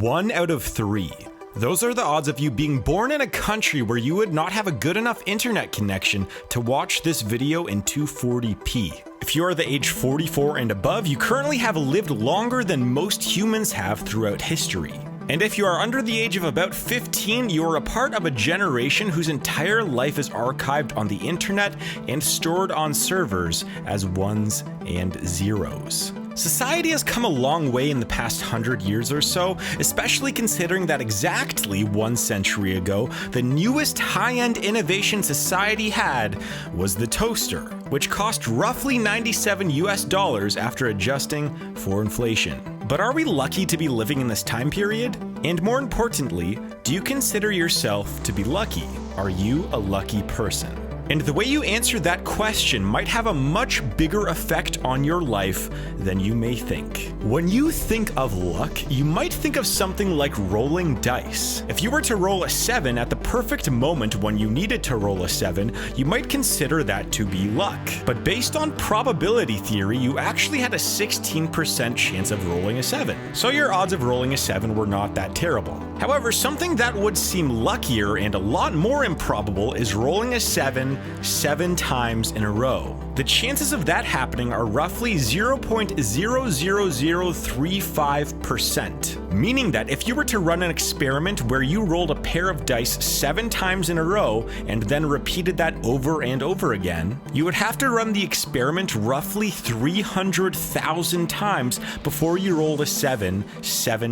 1 out of 3. Those are the odds of you being born in a country where you would not have a good enough internet connection to watch this video in 240p. If you are the age 44 and above, you currently have lived longer than most humans have throughout history. And if you are under the age of about 15, you are a part of a generation whose entire life is archived on the internet and stored on servers as ones and zeros. Society has come a long way in the past 100 years or so, especially considering that exactly 1 century ago, the newest high-end innovation society had was the toaster, which cost roughly $97 after adjusting for inflation. But are we lucky to be living in this time period? And more importantly, do you consider yourself to be lucky? Are you a lucky person? And the way you answer that question might have a much bigger effect on your life than you may think. When you think of luck, you might think of something like rolling dice. If you were to roll a 7 at the perfect moment when you needed to roll a 7, you might consider that to be luck. But based on probability theory, you actually had a 16% chance of rolling a 7. So your odds of rolling a 7 were not that terrible. However, something that would seem luckier and a lot more improbable is rolling a 7 times in a row. The chances of that happening are roughly 0.00035%, meaning that if you were to run an experiment where you rolled a pair of dice 7 times in a row and then repeated that over and over again, you would have to run the experiment roughly 300,000 times before you rolled a 7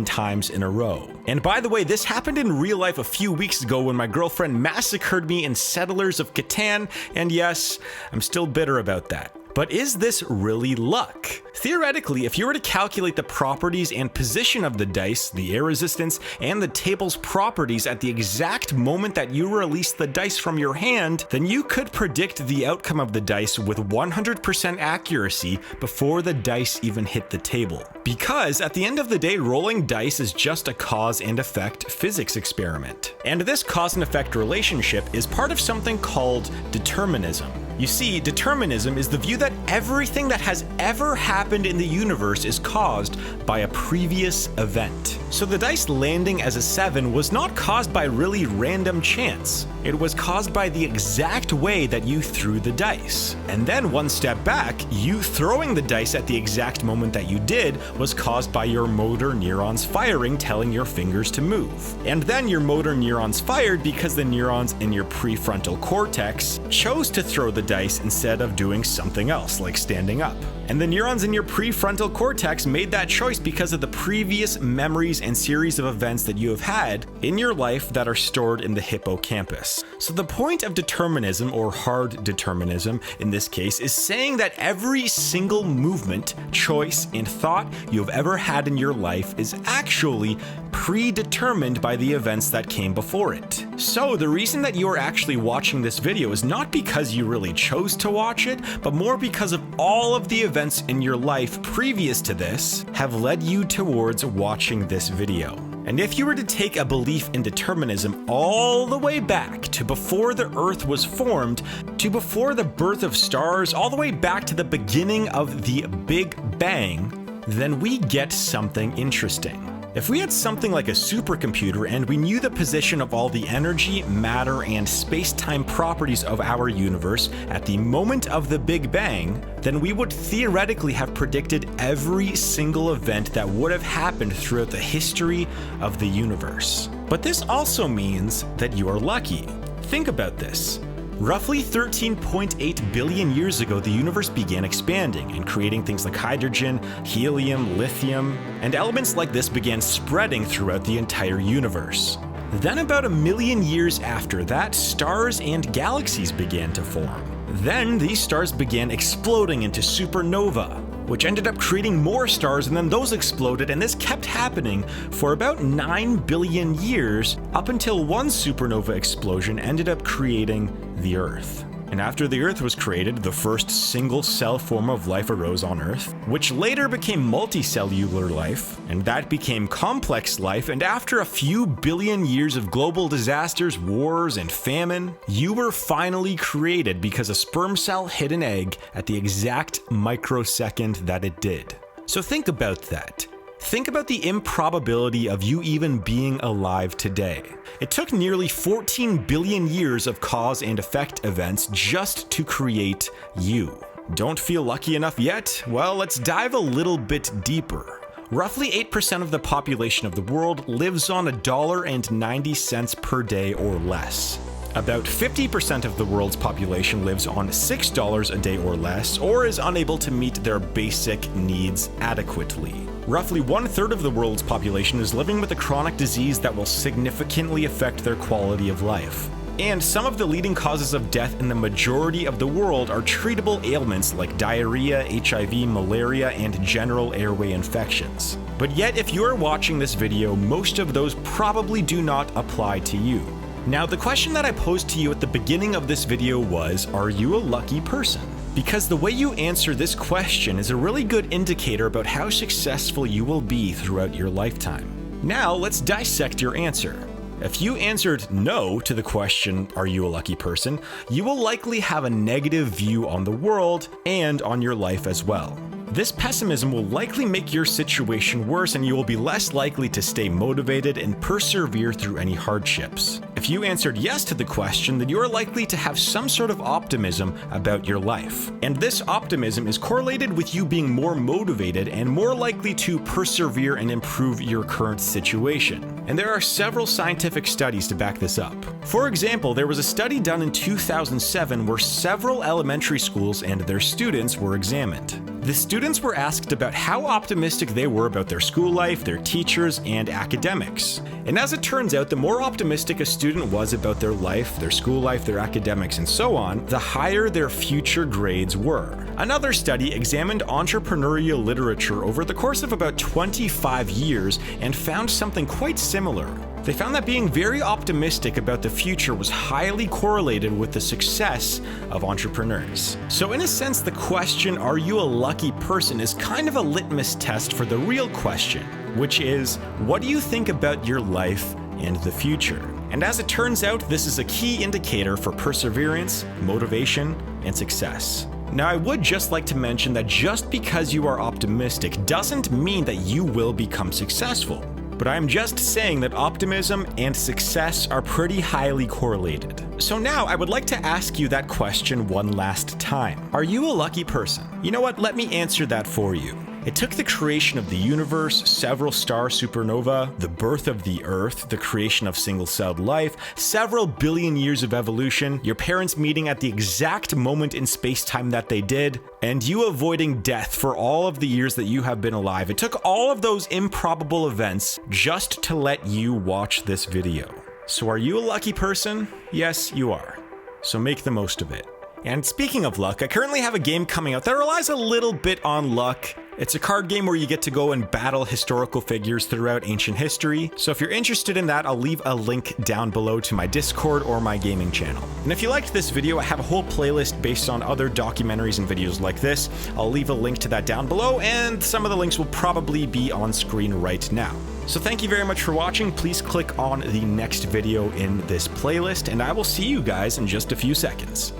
times in a row. And by the way, this happened in real life a few weeks ago when my girlfriend massacred me in Settlers of Catan, and yes, I'm still bitter about that. But is this really luck? Theoretically, if you were to calculate the properties and position of the dice, the air resistance, and the table's properties at the exact moment that you release the dice from your hand, then you could predict the outcome of the dice with 100% accuracy before the dice even hit the table. Because at the end of the day, rolling dice is just a cause and effect physics experiment. And this cause and effect relationship is part of something called determinism. You see, determinism is the view that everything that has ever happened in the universe is caused by a previous event. So the dice landing as a 7 was not caused by really random chance. It was caused by the exact way that you threw the dice. And then one step back, you throwing the dice at the exact moment that you did was caused by your motor neurons firing, telling your fingers to move. And then your motor neurons fired because the neurons in your prefrontal cortex chose to throw the dice instead of doing something else, like standing up. And the neurons in your prefrontal cortex made that choice because of the previous memories and series of events that you have had in your life that are stored in the hippocampus. So the point of determinism, or hard determinism in this case, is saying that every single movement, choice, and thought you have ever had in your life is actually predetermined by the events that came before it. So the reason that you are actually watching this video is not because you really chose to watch it, but more because of all of the events in your life previous to this have led you towards watching this video. And if you were to take a belief in determinism all the way back to before the Earth was formed, to before the birth of stars, all the way back to the beginning of the Big Bang, then we get something interesting. If we had something like a supercomputer and we knew the position of all the energy, matter, and space-time properties of our universe at the moment of the Big Bang, then we would theoretically have predicted every single event that would have happened throughout the history of the universe. But this also means that you are lucky. Think about this. Roughly 13.8 billion years ago, the universe began expanding and creating things like hydrogen, helium, lithium, and elements like this began spreading throughout the entire universe. Then about 1 million years after that, stars and galaxies began to form. Then these stars began exploding into supernova, which ended up creating more stars, and then those exploded, and this kept happening for about 9 billion years up until one supernova explosion ended up creating the Earth. And after the Earth was created, the first single-cell form of life arose on Earth, which later became multicellular life, and that became complex life, and after a few billion years of global disasters, wars, and famine, you were finally created because a sperm cell hit an egg at the exact microsecond that it did. So think about that. Think about the improbability of you even being alive today. It took nearly 14 billion years of cause and effect events just to create you. Don't feel lucky enough yet? Well, let's dive a little bit deeper. Roughly 8% of the population of the world lives on $1.90 per day or less. About 50% of the world's population lives on $6 a day or less, or is unable to meet their basic needs adequately. Roughly 1/3 of the world's population is living with a chronic disease that will significantly affect their quality of life. And some of the leading causes of death in the majority of the world are treatable ailments like diarrhea, HIV, malaria, and general airway infections. But yet, if you are watching this video, most of those probably do not apply to you. Now, the question that I posed to you at the beginning of this video was, are you a lucky person? Because the way you answer this question is a really good indicator about how successful you will be throughout your lifetime. Now, let's dissect your answer. If you answered no to the question, are you a lucky person, you will likely have a negative view on the world and on your life as well. This pessimism will likely make your situation worse, and you will be less likely to stay motivated and persevere through any hardships. If you answered yes to the question, then you are likely to have some sort of optimism about your life. And this optimism is correlated with you being more motivated and more likely to persevere and improve your current situation. And there are several scientific studies to back this up. For example, there was a study done in 2007 where several elementary schools and their students were examined. The students were asked about how optimistic they were about their school life, their teachers, and academics. And as it turns out, the more optimistic a student was about their life, their school life, their academics, and so on, the higher their future grades were. Another study examined entrepreneurial literature over the course of about 25 years and found something quite similar. They found that being very optimistic about the future was highly correlated with the success of entrepreneurs. So in a sense, the question, are you a lucky person, is kind of a litmus test for the real question, which is, what do you think about your life and the future? And as it turns out, this is a key indicator for perseverance, motivation, and success. Now, I would just like to mention that just because you are optimistic doesn't mean that you will become successful. But I'm just saying that optimism and success are pretty highly correlated. So now I would like to ask you that question one last time. Are you a lucky person? You know what? Let me answer that for you. It took the creation of the universe, several star supernova, the birth of the Earth, the creation of single-celled life, several billion years of evolution, your parents meeting at the exact moment in space-time that they did, and you avoiding death for all of the years that you have been alive. It took all of those improbable events just to let you watch this video. So are you a lucky person? Yes, you are. So make the most of it. And speaking of luck, I currently have a game coming out that relies a little bit on luck. It's a card game where you get to go and battle historical figures throughout ancient history. So if you're interested in that, I'll leave a link down below to my Discord or my gaming channel. And if you liked this video, I have a whole playlist based on other documentaries and videos like this. I'll leave a link to that down below, and some of the links will probably be on screen right now. So thank you very much for watching. Please click on the next video in this playlist, and I will see you guys in just a few seconds.